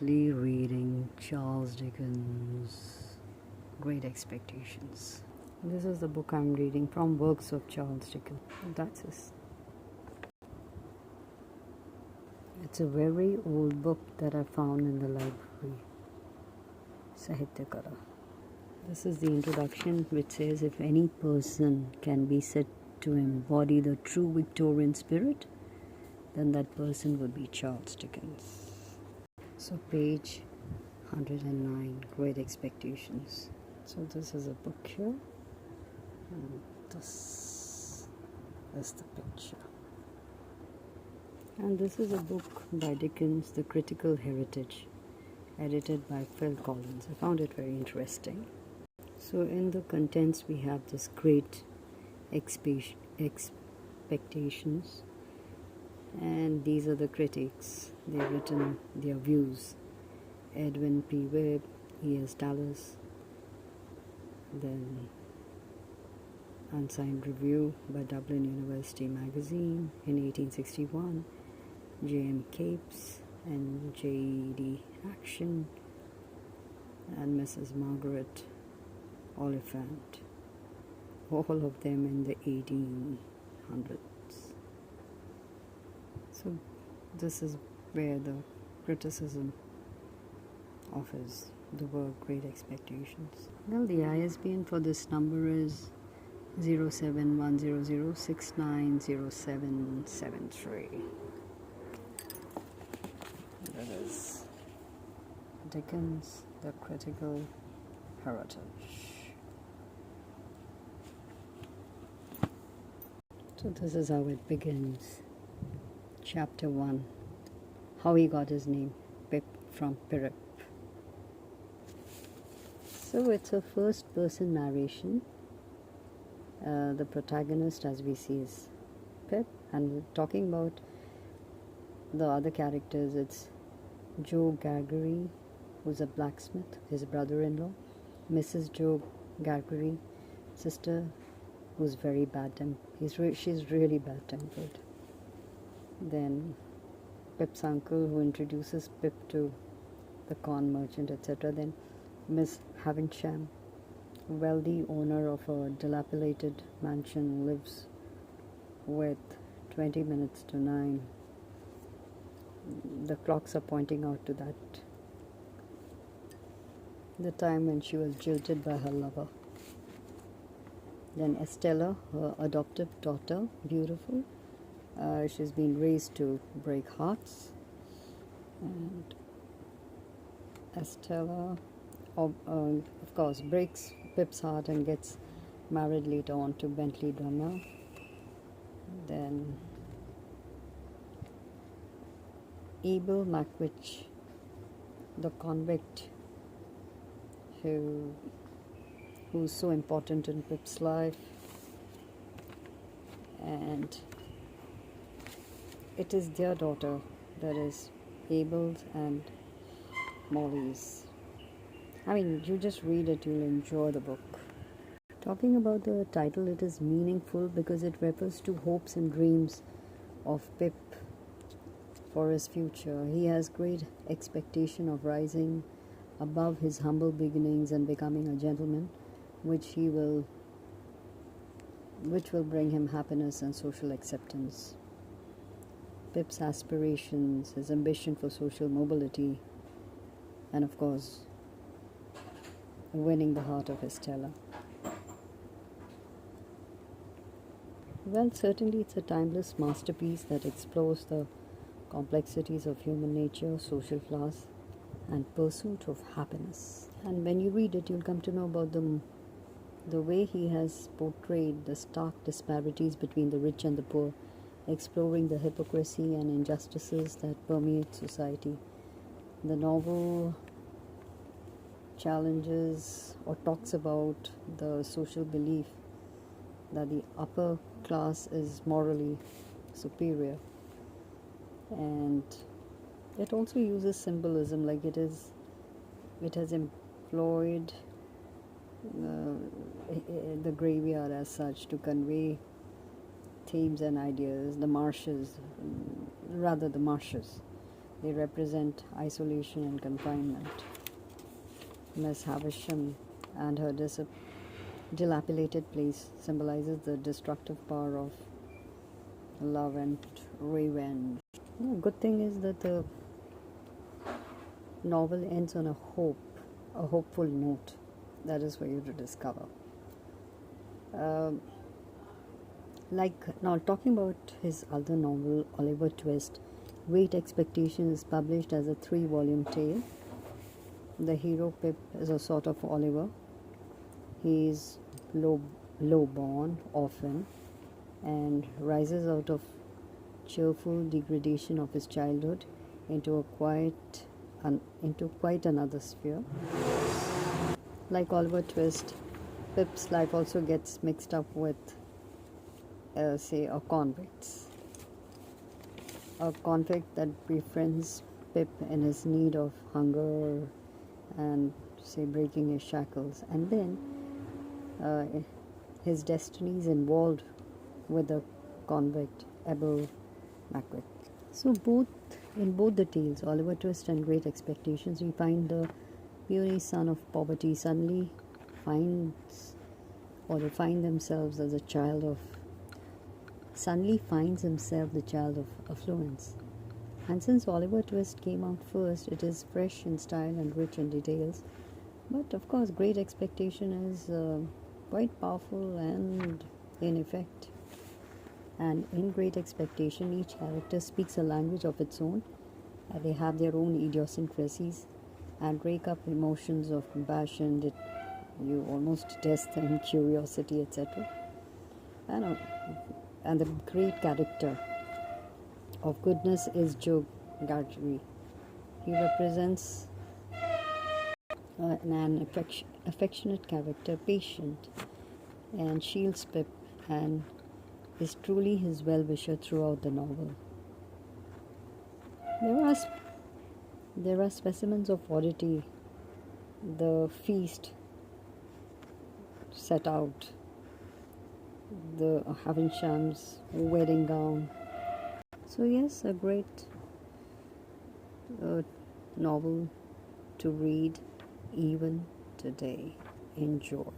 Reading Charles Dickens' Great Expectations. This is the book I'm reading from Works of Charles Dickens. That's it. It's a very old book that I found in the library. Sahityakara. This is the introduction, which says, if any person can be said to embody the true Victorian spirit, then that person would be Charles Dickens. So page 109, Great Expectations. So this is a book here, and this is the picture. And this is a book by Dickens, The Critical Heritage, edited by Phillip Collins. I found it very interesting. So in the contents we have this great expectations, and these are the critics. They've written their views. Edwin P. Webb, E.S. Dallas, then Unsigned Review by Dublin University Magazine in 1861, J.M. Capes and J.D. Action, and Mrs. Margaret Oliphant, all of them in the 1800s. So this is where the criticism of the work Great Expectations. Well, the ISBN for this number is 07100690773. That is Dickens, The Critical Heritage. So this is how it begins. Chapter 1. How he got his name, Pip from Pirip. So it's a first person narration. The protagonist, as we see, is Pip, and talking about the other characters, it's Joe Gargery, who's a blacksmith, his brother-in-law, Mrs. Joe Gargery, sister, who's very bad-tempered. She's really bad-tempered. Then Pip's uncle, who introduces Pip to the corn merchant, etc. Then Miss Havisham, wealthy owner of a dilapidated mansion, lives with 20 minutes to 9. The clocks are pointing out to that, the time when she was jilted by her lover. Then Estella, her adoptive daughter, beautiful. She's been raised to break hearts, and Estella, of course, breaks Pip's heart and gets married later on to Bentley Drummer. Then Abel Mackwich, the convict who's so important in Pip's life, and it is their daughter, that is Abel's and Molly's. I mean, you just read it, you'll enjoy the book. Talking about the title, it is meaningful because it refers to hopes and dreams of Pip for his future. He has great expectation of rising above his humble beginnings and becoming a gentleman, which will bring him happiness and social acceptance. Pip's aspirations, his ambition for social mobility, and of course, winning the heart of Estella. Well, certainly it's a timeless masterpiece that explores the complexities of human nature, social class, and pursuit of happiness. And when you read it, you'll come to know about the way he has portrayed the stark disparities between the rich and the poor, exploring the hypocrisy and injustices that permeate society. The novel challenges or talks about the social belief that the upper class is morally superior, and it also uses symbolism, like it has employed the graveyard as such to convey themes and ideas. The marshes, They represent isolation and confinement. Miss Havisham and her dilapidated place symbolizes the destructive power of love and revenge. The good thing is that the novel ends on a hopeful note. That is for you to discover. Now talking about his other novel, Oliver Twist, Great Expectations is published as a 3-volume tale. The hero Pip is a sort of Oliver. He is low-born, orphan, and rises out of cheerful degradation of his childhood into quite another sphere. Like Oliver Twist, Pip's life also gets mixed up with, say, a convict that befriends Pip in his need of hunger and, say, breaking his shackles, and then his destiny is involved with the convict Abel Macbeth. So in both the tales, Oliver Twist and Great Expectations, we find the puny son of poverty suddenly find himself the child of affluence. And since Oliver Twist came out first, it is fresh in style and rich in details. But of course, Great Expectation is quite powerful and in effect. And in Great Expectation, each character speaks a language of its own. They have their own idiosyncrasies and rake up emotions of compassion that you almost test them, curiosity, etc. And the great character of goodness is Joe Gargery. He represents an affectionate character, patient, and shields Pip, and is truly his well-wisher throughout the novel. There are specimens of oddity. The feast set out, the Havisham's wedding gown. So yes, a great novel to read even today. Enjoy.